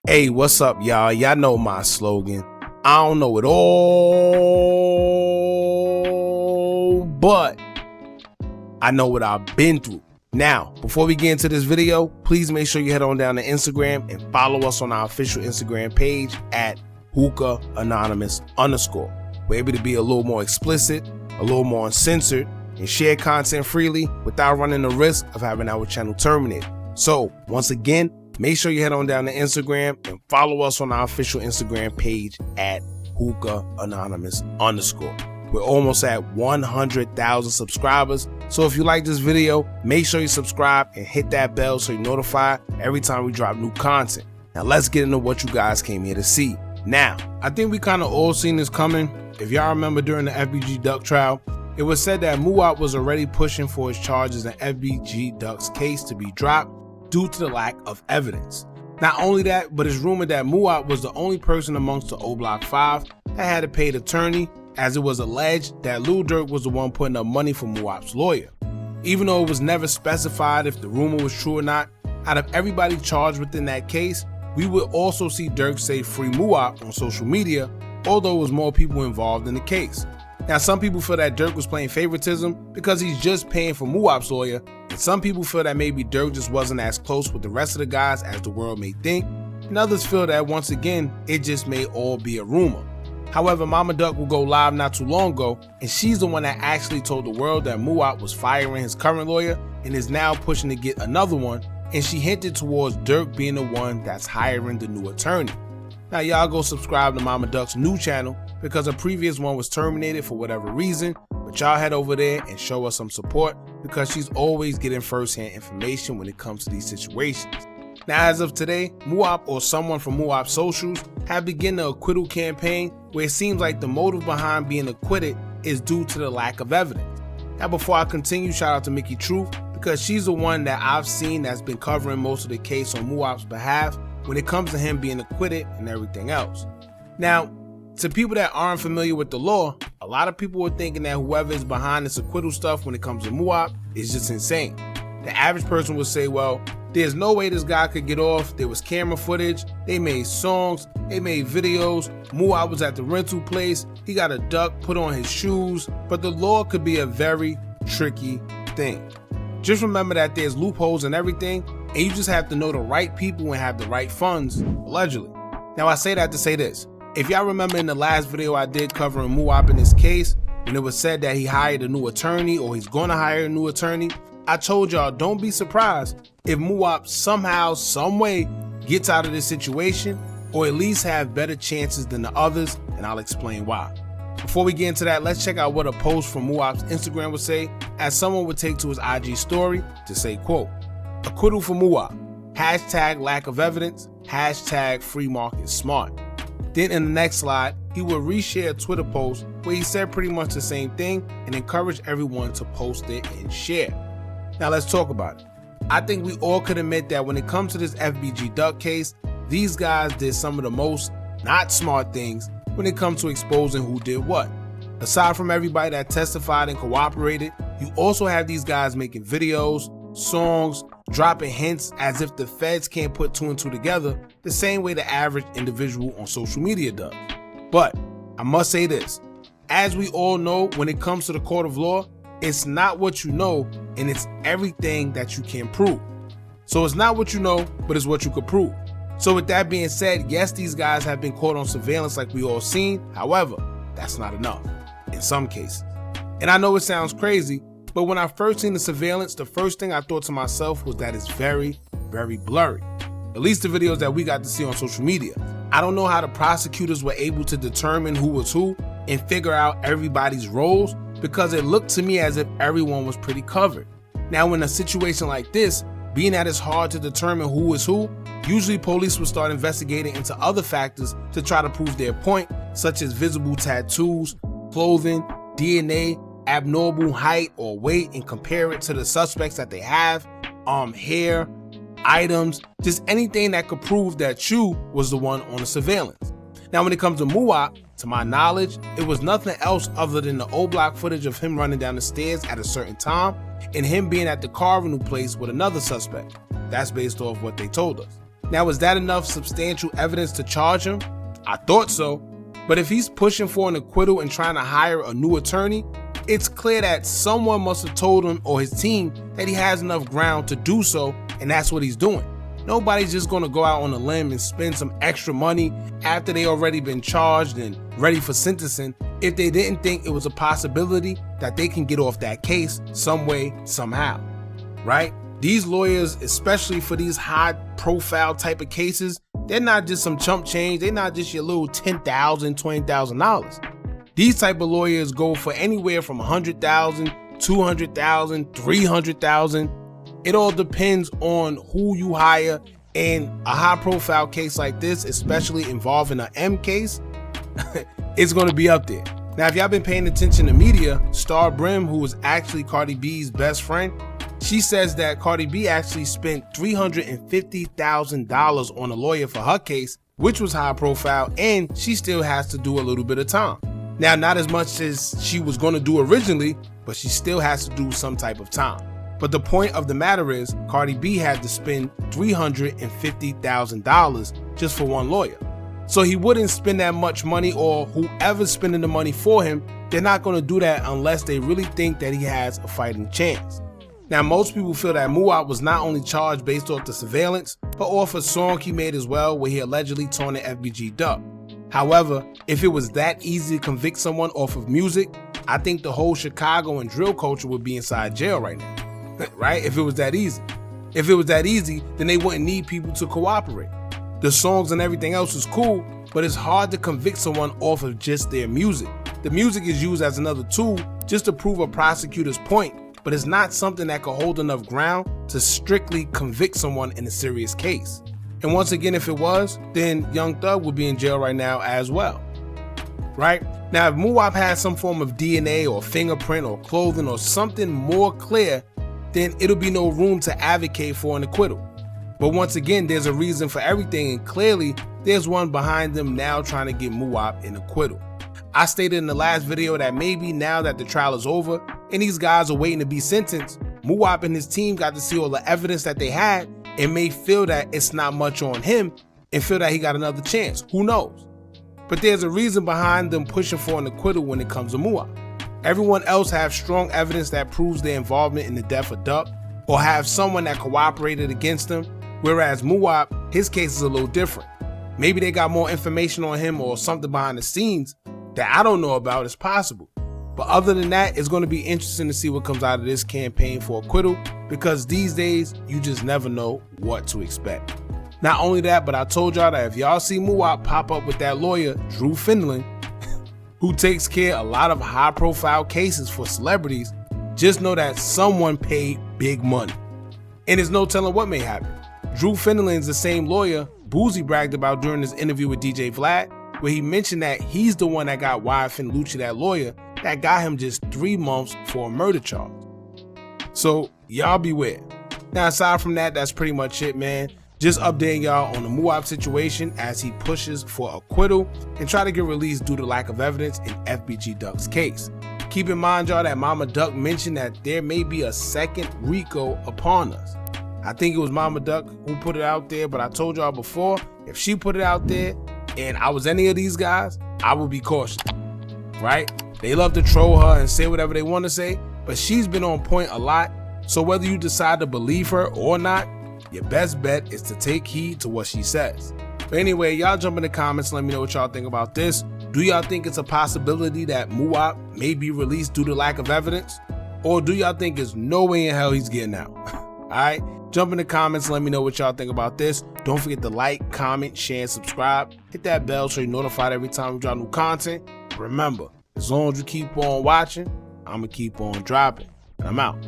Hey, what's up, y'all? Y'all know my slogan. I don't know it all, but I know what I've been through. Now, before we get into this video, please make sure you head on down to Instagram and follow us on our official Instagram page at Hookah Anonymous _. We're able to be a little more explicit, a little more uncensored, and share content freely without running the risk of having our channel terminated. So, once again, make sure you head on down to Instagram and follow us on our official Instagram page at Hookah Anonymous _. We're almost at 100,000 subscribers. So if you like this video, make sure you subscribe and hit that bell so you're notified every time we drop new content. Now let's get into what you guys came here to see. Now, I think we kind of all seen this coming. If y'all remember during the FBG Duck trial, it was said that Muwop was already pushing for his charges in FBG Duck's case to be dropped due to the lack of evidence. Not only that, but it's rumored that Muwop was the only person amongst the OBlock 5 that had a paid attorney, as it was alleged that Lil Durk was the one putting up money for Muwop's lawyer. Even though it was never specified if the rumor was true or not, out of everybody charged within that case, we would also see Durk say free Muwop on social media, although it was more people involved in the case. Now, some people feel that Durk was playing favoritism because he's just paying for Muwop's lawyer, and some people feel that maybe Durk just wasn't as close with the rest of the guys as the world may think, and others feel that once again, it just may all be a rumor. However, Mama Duck will go live not too long ago, and she's the one that actually told the world that Muwop was firing his current lawyer and is now pushing to get another one, and she hinted towards Durk being the one that's hiring the new attorney. Now y'all go subscribe to Mama Duck's new channel because her previous one was terminated for whatever reason, but y'all head over there and show us some support because she's always getting first-hand information when it comes to these situations. Now as of today, Muwop or someone from Muwop socials have begun the acquittal campaign where it seems like the motive behind being acquitted is due to the lack of evidence. Now before I continue, shout out to Mickey Truth because she's the one that I've seen that's been covering most of the case on Muwop's behalf when it comes to him being acquitted and everything else. Now, to people that aren't familiar with the law, a lot of people are thinking that whoever is behind this acquittal stuff when it comes to Muwop is just insane. The average person would say, well, there's no way this guy could get off. There was camera footage, they made songs, they made videos, Muwop was at the rental place, he got a duck put on his shoes, but the law could be a very tricky thing. Just remember that there's loopholes and everything, and you just have to know the right people and have the right funds, allegedly. Now I say that to say this. If y'all remember in the last video I did covering Muwop in this case, when it was said that he hired a new attorney or he's gonna hire a new attorney, I told y'all don't be surprised if Muwop somehow, some way gets out of this situation or at least have better chances than the others, and I'll explain why. Before we get into that, let's check out what a post from Muwop's Instagram would say, as someone would take to his IG story to say, quote, "Acquittal for Muwop, hashtag lack of evidence, hashtag free market smart." Then in the next slide, he would reshare a Twitter post where he said pretty much the same thing and encouraged everyone to post it and share. Now let's talk about it. I think we all could admit that when it comes to this FBG Duck case, these guys did some of the most not smart things when it comes to exposing who did what. Aside from everybody that testified and cooperated, you also have these guys making videos, songs, dropping hints as if the feds can't put two and two together the same way the average individual on social media does. But I must say this, as we all know, when it comes to the court of law, it's not what you know, and it's everything that you can prove. So it's not what you know, but it's what you could prove. So with that being said, yes, these guys have been caught on surveillance like we all seen. However, that's not enough in some cases. And I know it sounds crazy, but when I first seen the surveillance, the first thing I thought to myself was that it's very, very blurry. At least the videos that we got to see on social media. I don't know how the prosecutors were able to determine who was who and figure out everybody's roles, because it looked to me as if everyone was pretty covered. Now in a situation like this, being that it's hard to determine who is who, usually police will start investigating into other factors to try to prove their point, such as visible tattoos, clothing, DNA, abnormal height or weight, and compare it to the suspects that they have, hair, items, just anything that could prove that you was the one on the surveillance. Now when it comes to Muwop, to my knowledge, it was nothing else other than the OBlock footage of him running down the stairs at a certain time and him being at the car rental place with another suspect. That's based off what they told us. Now, is that enough substantial evidence to charge him? I thought so. But if he's pushing for an acquittal and trying to hire a new attorney, it's clear that someone must have told him or his team that he has enough ground to do so, and that's what he's doing. Nobody's just gonna go out on a limb and spend some extra money after they already been charged and ready for sentencing if they didn't think it was a possibility that they can get off that case some way, somehow, right? These lawyers, especially for these high profile type of cases, they're not just some chump change. They're not just your little $10,000, $20,000. These type of lawyers go for anywhere from $100,000, $200,000, $300,000. It all depends on who you hire, and a high profile case like this, especially involving an M case, it's going to be up there. Now, if y'all been paying attention to media, Star Brim, who was actually Cardi B's best friend, she says that Cardi B actually spent $350,000 on a lawyer for her case, which was high profile, and she still has to do a little bit of time. Now, not as much as she was going to do originally, but she still has to do some type of time. But the point of the matter is, Cardi B had to spend $350,000 just for one lawyer. So he wouldn't spend that much money, or whoever's spending the money for him, they're not going to do that unless they really think that he has a fighting chance. Now, most people feel that Muwop was not only charged based off the surveillance, but off a song he made as well where he allegedly taunted FBG Duck. However, if it was that easy to convict someone off of music, I think the whole Chicago and drill culture would be inside jail right now, right? If it was that easy. If it was that easy, then they wouldn't need people to cooperate. The songs and everything else is cool, but it's hard to convict someone off of just their music. The music is used as another tool just to prove a prosecutor's point, but it's not something that could hold enough ground to strictly convict someone in a serious case. And once again, if it was, then Young Thug would be in jail right now as well, right? Now, if Muwop has some form of DNA or fingerprint or clothing or something more clear, then it'll be no room to advocate for an acquittal. But once again, there's a reason for everything, and clearly there's one behind them now trying to get Muwop an acquittal. I stated in the last video that maybe now that the trial is over and these guys are waiting to be sentenced, Muwop and his team got to see all the evidence that they had and may feel that it's not much on him and feel that he got another chance. Who knows? But there's a reason behind them pushing for an acquittal when it comes to Muwop. Everyone else have strong evidence that proves their involvement in the death of Duck, or have someone that cooperated against them, whereas Muwop, his case is a little different. Maybe they got more information on him or something behind the scenes that I don't know about. Is possible. But other than that, it's going to be interesting to see what comes out of this campaign for acquittal, because these days you just never know what to expect. Not only that, but I told y'all that if y'all see Muwop pop up with that lawyer, Drew Finland, who takes care of a lot of high profile cases for celebrities, just know that someone paid big money. And there's no telling what may happen. Drew Finland's the same lawyer Boozy bragged about during his interview with DJ Vlad, where he mentioned that he's the one that got YFN Lucci that lawyer that got him just 3 months for a murder charge. So y'all beware. Now, aside from that, that's pretty much it, man. Just updating y'all on the Muwop situation as he pushes for acquittal and try to get released due to lack of evidence in FBG Duck's case. Keep in mind, y'all, that Mama Duck mentioned that there may be a second RICO upon us. I think it was Mama Duck who put it out there, but I told y'all before, if she put it out there and I was any of these guys, I would be cautious, right? They love to troll her and say whatever they want to say, but she's been on point a lot. So whether you decide to believe her or not, your best bet is to take heed to what she says. But anyway, y'all jump in the comments, let me know what y'all think about this. Do y'all think it's a possibility that Muwop may be released due to lack of evidence? Or do y'all think there's no way in hell he's getting out? Alright, jump in the comments, let me know what y'all think about this. Don't forget to like, comment, share, and subscribe. Hit that bell so you're notified every time we drop new content. Remember, as long as you keep on watching, I'm going to keep on dropping. And I'm out.